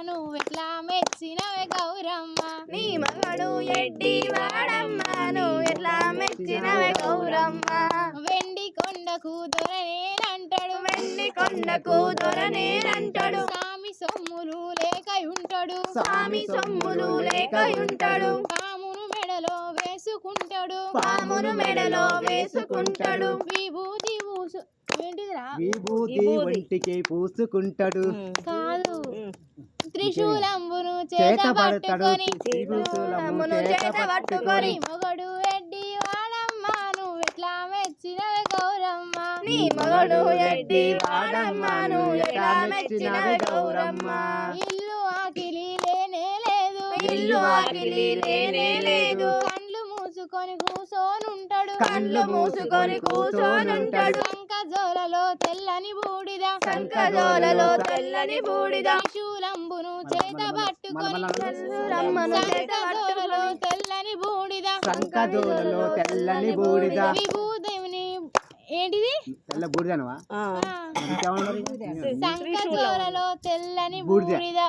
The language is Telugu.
నువ్వెట్లా మెచ్చినవే గౌరమ్మ నీ మగడు ఎడ్డి వాడమ్మ నువ్వు ఎట్లా మెచ్చినవే గౌరమ్మ వెండి కొండకు దొరనేనంటాడు వెండి కొండకు దొరనేనంటాడు స్వామి సొమ్ములు లేకయుంటాడు స్వామి సొమ్ములు లేకయుంటాడు పామును మెడలో వేసుకుంటాడు పామును మెడలో వేసుకుంటాడు విభూతి ఏంటిదిరా విభూతి ఒంటికి పూసుకుంటాడు కాదు త్రిశూలంబును చేత చేత పడతాడు పట్టుకొని త్రిశూలమును చేత పట్టుకొని మొగడు ఎడ్డి వాడమ్మ నువ్వెట్లా మెచ్చినవే గౌరమ్మ నీ మగడు ఎడ్డి వాడమ్మ నువ్వు ఎట్లా మెచ్చినవే గౌరమ్మ ఇల్లు ఆకిలి లేనే లేదు ఇల్లు ఆకిలి లేనే లేదు కండ్లు మూసుకొని కూసోనుంటాడు కళ్ళు మూసుకొని కూసోనుంటాడు సంకజోలలో తెల్లని బూడిద సంకజోలలో తెల్లని బూడిద త్రిశూలంబును చేత పట్టుకొని త్రిశూలమును చేత సంకజోలలో తెల్లని బూడిద సంకజోలలో తెల్లని బూడిద విభూదేవిని ఏంటిది తెల్ల బూడిదనవా సంకజోలలో తెల్లని బూడిద బూడిద